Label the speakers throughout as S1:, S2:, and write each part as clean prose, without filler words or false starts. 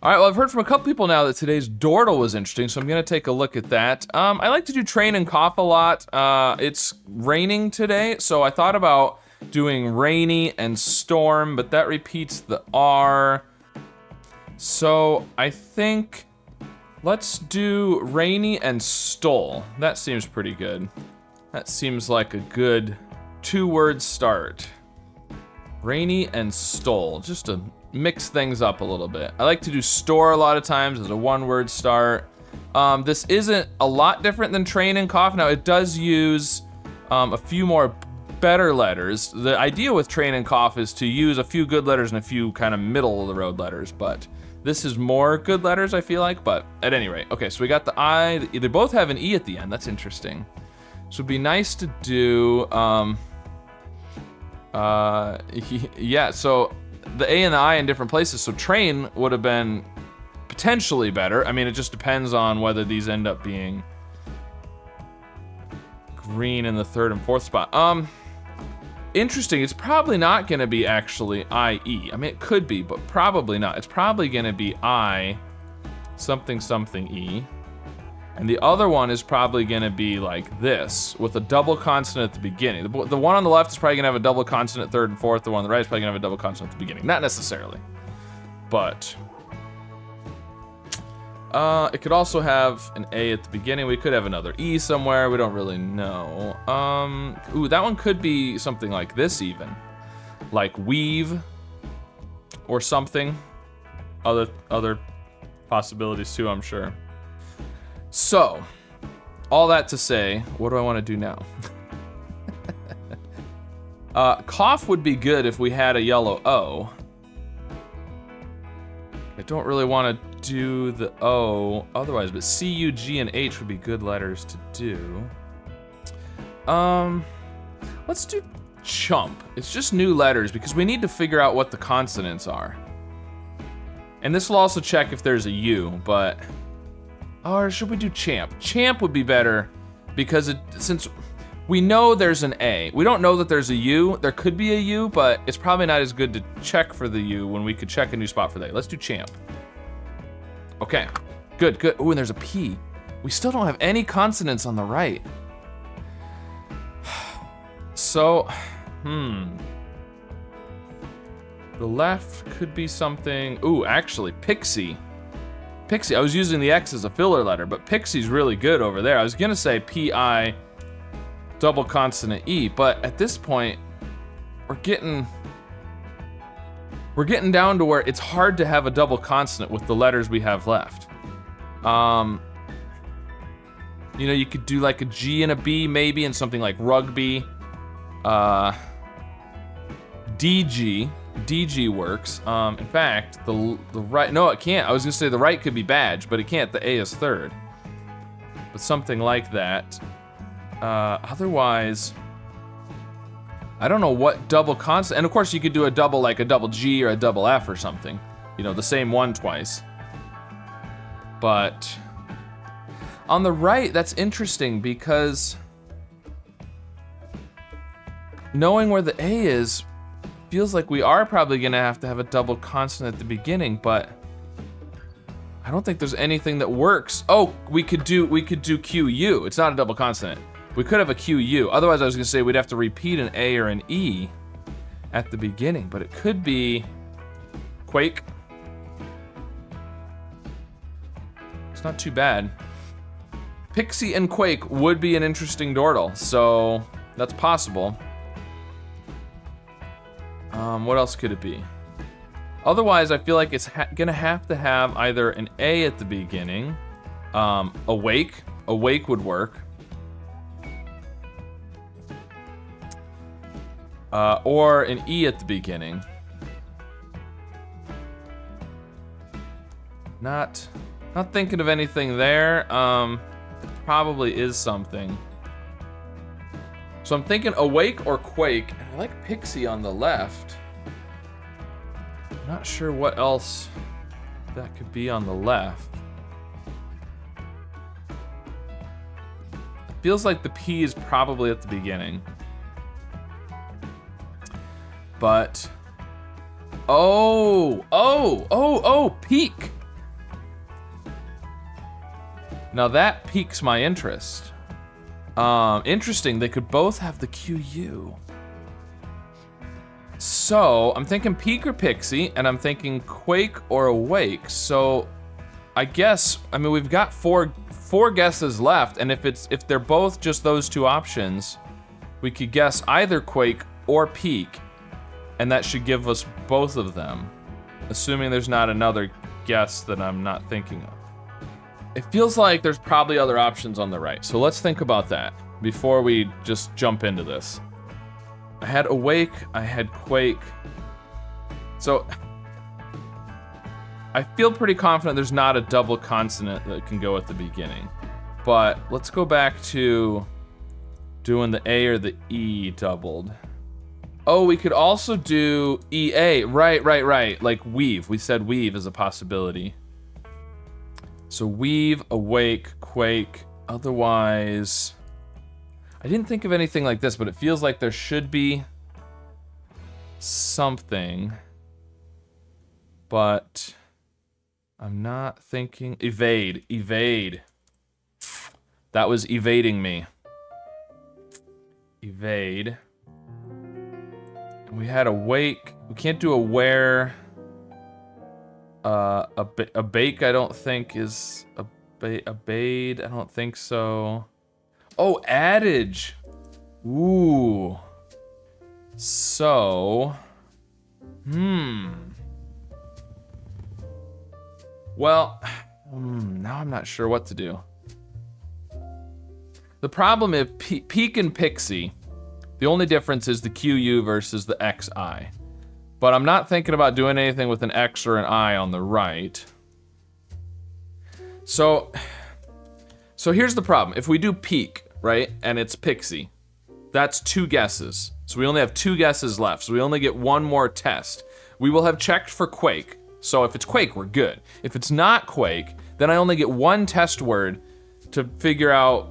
S1: All right, well, I've heard from a couple people now that today's Dordle was interesting, so I'm gonna take a look at that. I like to do train and cough a lot. It's raining today, so I thought about doing rainy and storm, but that repeats the R. So I think let's do rainy and stole. That seems pretty good. That seems like a good 2-word start. Rainy and stole, just to mix things up a little bit. I like to do store a lot of times as a 1-word start. This isn't a lot different than train and cough. Now it does use a few more better letters. The idea with train and cough is to use a few good letters and a few kind of middle of the road letters, but this is more good letters, I feel like, but at any rate. Okay, so we got the I, they both have an E at the end. That's interesting. So it'd be nice to do, yeah, so the A and the I in different places, so train would have been potentially better. I mean, it just depends on whether these end up being green in the 3rd and 4th spot. Interesting, it's probably not gonna be actually IE. I mean, it could be, but probably not. It's probably gonna be I something something E. And the other one is probably gonna be like this, with a double consonant at the beginning. The one on the left is probably gonna have a double consonant 3rd and 4th. The one on the right is probably gonna have a double consonant at the beginning. Not necessarily, but it could also have an A at the beginning. We could have another E somewhere. We don't really know. Ooh, that one could be something like this even. Like weave or something. Other possibilities too, I'm sure. So, all that to say, what do I want to do now? Cough would be good if we had a yellow O. I don't really want to do the O otherwise, but C, U, G, and H would be good letters to do. Let's do chump. It's just new letters because we need to figure out what the consonants are. And this will also check if there's a U, but... Or should we do champ? Champ would be better because since we know there's an A. We don't know that there's a U. There could be a U, but it's probably not as good to check for the U when we could check a new spot for the A. Let's do champ. Okay, good. Ooh, and there's a P. We still don't have any consonants on the right. So, the left could be something. Ooh, actually, Pixie. Pixie, I was using the X as a filler letter, but Pixie's really good over there. I was gonna say P-I double consonant E, but at this point, we're getting down to where it's hard to have a double consonant with the letters we have left. You know, you could do like a G and a B maybe, and something like rugby. DG works. In fact, the right, no, it can't. I was gonna say the right could be badge, but it can't. The A is 3rd. But something like that. Otherwise, I don't know what double consonant. And of course, you could do a double, like a double G or a double F or something. You know, the same one twice. But on the right, that's interesting because knowing where the A is feels like we are probably gonna have to have a double consonant at the beginning, but I don't think there's anything that works. Oh, we could do QU. It's not a double consonant. We could have a QU. Otherwise, I was gonna say we'd have to repeat an A or an E at the beginning, but it could be Quake. It's not too bad. Pixie and Quake would be an interesting Dordle, so that's possible. What else could it be? Otherwise, I feel like it's gonna have to have either an A at the beginning, awake would work, or an E at the beginning. Not thinking of anything there. Probably is something. So I'm thinking awake or quake. And I like Pixie on the left. Not sure what else that could be on the left. It feels like the P is probably at the beginning. But oh, peak. Now that piques my interest. Interesting, they could both have the QU. So, I'm thinking Peek or Pixie, and I'm thinking Quake or Awake. So, I guess, I mean, we've got four guesses left, and if they're both just those two options, we could guess either Quake or Peek, and that should give us both of them, assuming there's not another guess that I'm not thinking of. It feels like there's probably other options on the right, so let's think about that before we just jump into this. I had Awake, I had Quake. So, I feel pretty confident there's not a double consonant that can go at the beginning. But let's go back to doing the A or the E doubled. Oh, we could also do EA. Right. Like weave. We said weave is a possibility. So weave, Awake, Quake. Otherwise, I didn't think of anything like this, but it feels like there should be something. But I'm not thinking. Evade. That was evading me. Evade. And we had Awake. We can't do Aware. A bake, I don't think is abade. I don't think so. Oh, adage. Ooh. So. Well, now I'm not sure what to do. The problem is Peek and Pixie. The only difference is the QU versus the XI. But I'm not thinking about doing anything with an X or an I on the right. So here's the problem. If we do Peek, right, and it's Pixie, that's 2 guesses. So we only have 2 guesses left. So we only get 1 more test. We will have checked for Quake. So if it's Quake, we're good. If it's not Quake, then I only get 1 test word to figure out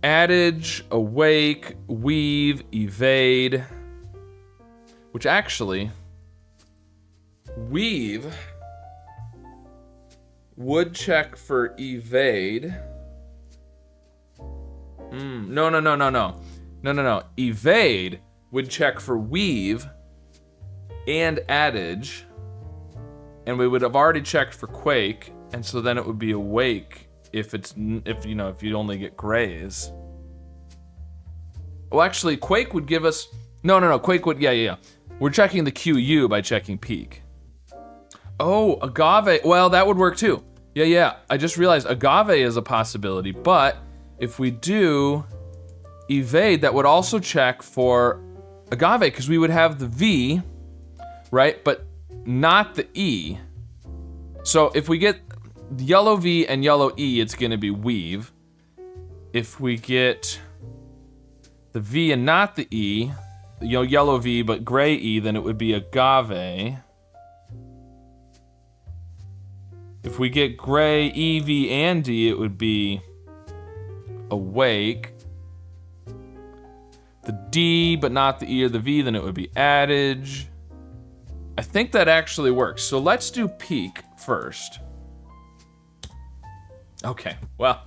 S1: adage, awake, weave, evade. Which actually, weave would check for evade. No. Evade would check for weave and adage. And we would have already checked for Quake, and so then it would be awake if you only get grays. Well, actually, Quake would give us no. Quake would yeah. We're checking the QU by checking Peek. Oh, agave. Well, that would work too. Yeah. I just realized agave is a possibility, but if we do evade, that would also check for agave because we would have the V, right? But not the E. So if we get yellow V and yellow E, it's gonna be weave. If we get the V and not the E, yellow V but gray E, then it would be agave. If we get gray E, V, and D, it would be awake. The D but not the E or the V, then it would be adage. I think that actually works. So let's do Peek first. Okay, well.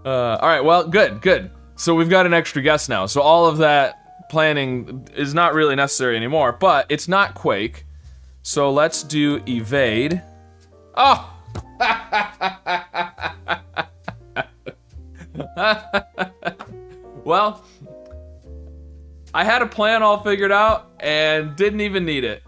S1: All right, well, good. So we've got an extra guess now. So all of that planning is not really necessary anymore, but it's not Quake. So let's do evade. Oh! Well, I had a plan all figured out and didn't even need it.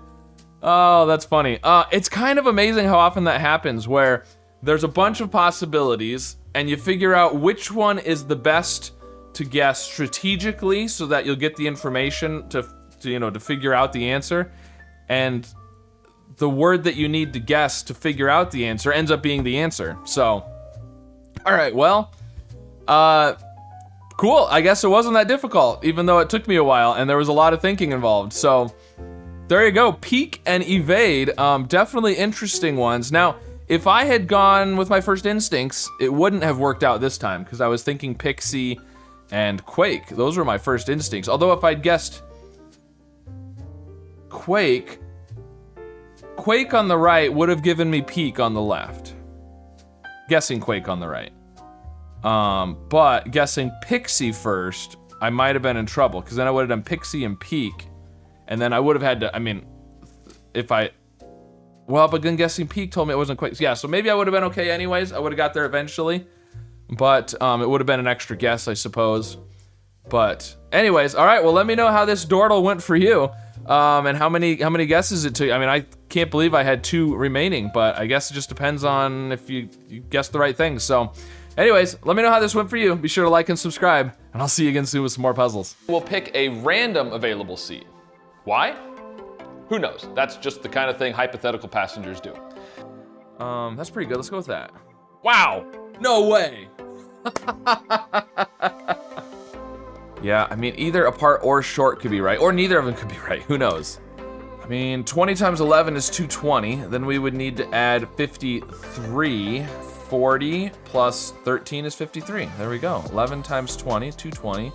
S1: Oh, that's funny. It's kind of amazing how often that happens where there's a bunch of possibilities and you figure out which one is the best to guess strategically so that you'll get the information to figure out the answer, and the word that you need to guess to figure out the answer ends up being the answer. So, all right, well, cool. I guess it wasn't that difficult, even though it took me a while and there was a lot of thinking involved. So there you go. Peek and evade, definitely interesting ones. Now, if I had gone with my first instincts, it wouldn't have worked out this time because I was thinking Pixie and Quake. Those were my first instincts. Although if I'd guessed Quake on the right would have given me Peek on the left. guessing Quake on the right. But guessing Pixie first, I might have been in trouble, because then I would have done Pixie and Peak, and then I would have had to, I mean, well, but then guessing Peak told me it wasn't Quake. Yeah, so maybe I would have been okay anyways. I would have got there eventually, but it would have been an extra guess, I suppose. But anyways, all right, well, let me know how this Dordle went for you, and how many guesses it took. I mean, I can't believe I had 2 remaining, but I guess it just depends on if you guessed the right things. So anyways, let me know how this went for you. Be sure to like and subscribe, and I'll see you again soon with some more puzzles. We'll pick a random available seat. Why? Who knows? That's just the kind of thing hypothetical passengers do. That's pretty good. Let's go with that. Wow! No way! Yeah, I mean, either apart or short could be right, or neither of them could be right. Who knows? I mean, 20 times 11 is 220. Then we would need to add 53. 40 plus 13 is 53. There we go. 11 times 20, 220.